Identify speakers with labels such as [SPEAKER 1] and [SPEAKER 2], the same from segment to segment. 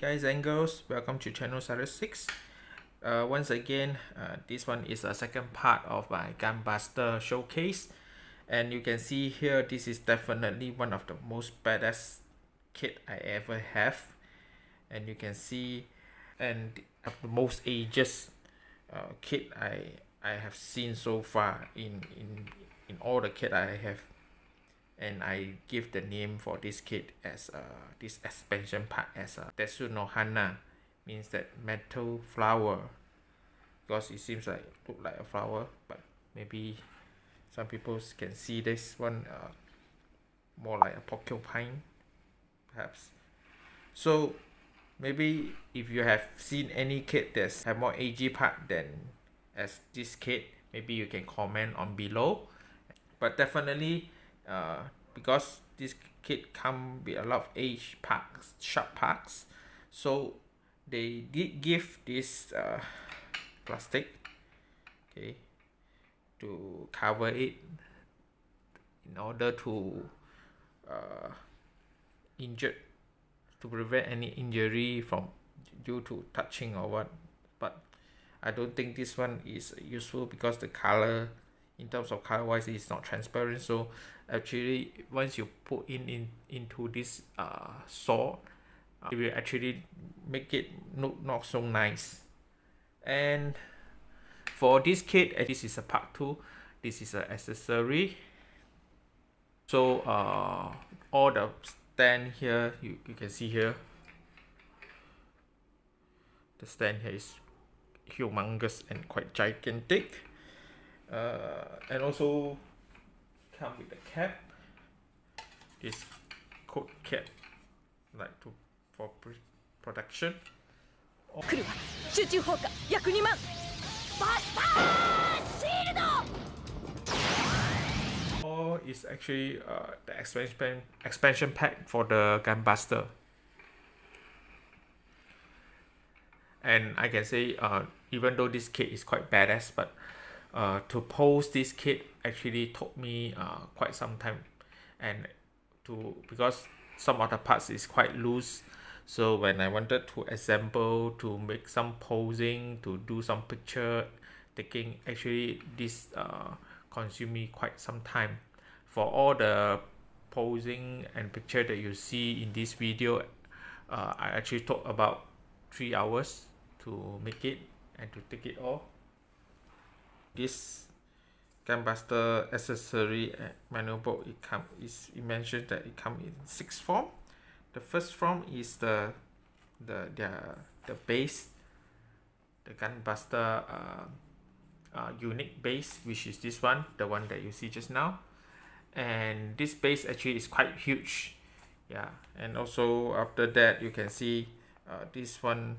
[SPEAKER 1] guys and girls, welcome to channel CyruZ. Once again, this one is a second part of my Gunbuster showcase, and you can see here this is definitely one of the most badass kit I ever have, and you can see and of the most ages kit I have seen so far in all the kit I have. And I give the name for this kit as this expansion part as Tetsu no Hana, means that metal flower, because it seems like look like a flower, but maybe some people can see this one more like a porcupine perhaps. So maybe if you have seen any kit that have more AG part than as this kit, maybe you can comment on below. But definitely because this kit come with a lot of age parts, sharp parts, so they did give this plastic, okay, to cover it in order to to prevent any injury from due to touching or what. But I don't think this one is useful because the color, in terms of color wise, it's not transparent. So actually once you put into this sword, it will actually make it look not so nice. And for this kit, this is a part 2, this is an accessory. So all the stand here, you can see here, the stand here is humongous and quite gigantic. And also come with the cap, this coat cap, like for protection. Or is actually the expansion pack for the Gunbuster. And I can say even though this kit is quite badass, but to pose this kit actually took me quite some time, and because some of the parts is quite loose, so when I wanted to assemble, to make some posing, to do some picture taking, actually this consumed me quite some time. For all the posing and picture that you see in this video, I actually took about 3 hours to make it and to take it off. This Gunbuster accessory manual book, it mentions that it comes in 6 forms. The first form is the base, the Gunbuster unique base, which is this one, the one that you see just now. And this base actually is quite huge, yeah. And also after that, you can see this one,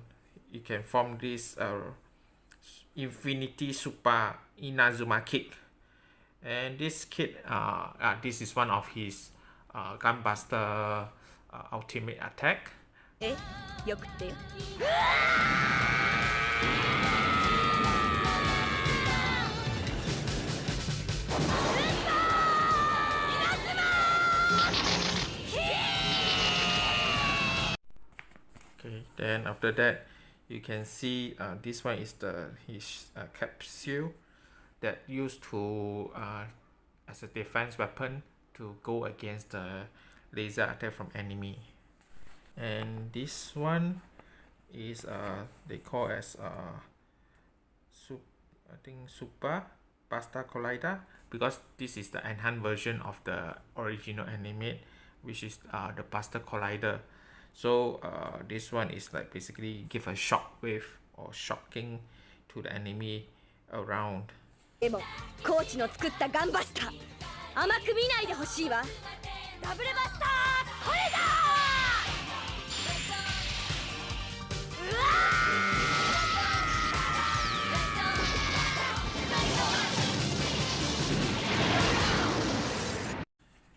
[SPEAKER 1] you can form this Infinity Super Inazuma kit. And this kit, this is one of his Gunbuster ultimate attack. Okay, then after that, you can see this one is his capsule that used to as a defense weapon to go against the laser attack from enemy. And this one is they call as I think Super Buster Collider, because this is the enhanced version of the original animate, which is the Buster Collider. So this one is like basically give a shock wave or shocking to the enemy around.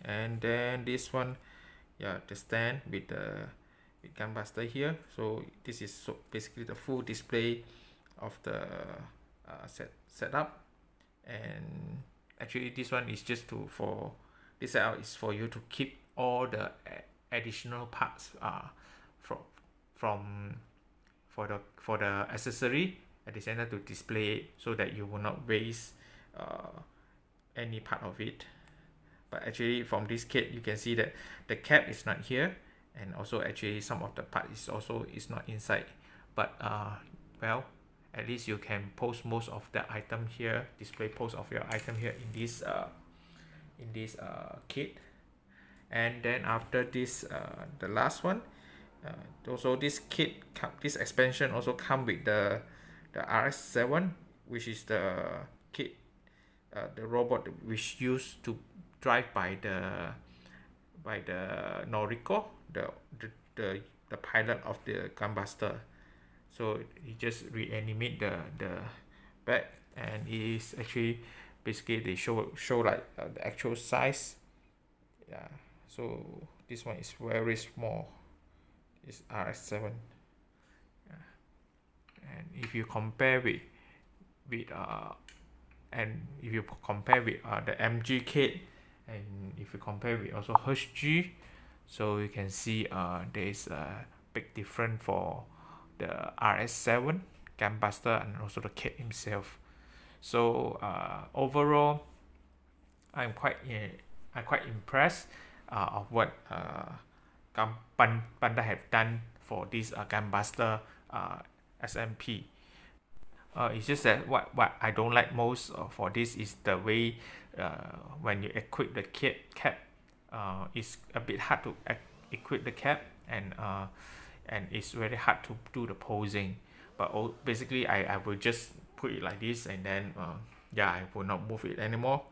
[SPEAKER 1] And then this one, yeah, the stand with the Gunbuster here. So this is basically the full display of the setup. And actually this one is just for this setup is for you to keep all the additional parts from for the accessory at the center to display it, so that you will not waste any part of it. But actually from this kit you can see that the cap is not here, and also actually some of the part is not inside. But well, at least you can post most of the item here, display post of your item here in this kit. And then after this, the last one, also this kit, this expansion also come with the RS7, which is the kit, the robot which used to drive by the Noriko, the pilot of the Gunbuster. So he just reanimate the back, and it is actually basically they show like the actual size. Yeah, so this one is very small. It's RS7. Yeah. And if you compare with the MG kit, and if you compare with also HG, so you can see there is a big difference for the RS7 Gunbuster and also the kit himself. So overall, I'm quite impressed of what Bandai have done for this Gunbuster SMP. It's just that what I don't like most for this is the way when you equip the cap, it's a bit hard to equip the cap, and it's very hard to do the posing. But basically I will just put it like this, and then yeah, I will not move it anymore,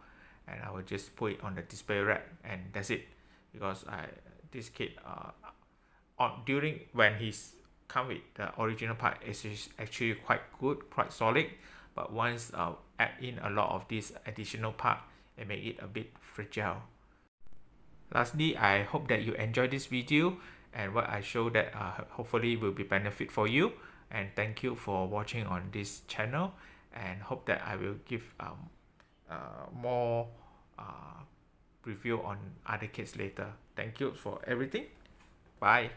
[SPEAKER 1] and I will just put it on the display rack, and that's it. Because this kit during when he's come with the original part, it's actually quite good, quite solid, but once add in a lot of this additional part, it make it a bit fragile. Lastly, I hope that you enjoyed this video, and what I show that hopefully will be benefit for you. And thank you for watching on this channel, and hope that I will give more review on other kits later. Thank you for everything. Bye.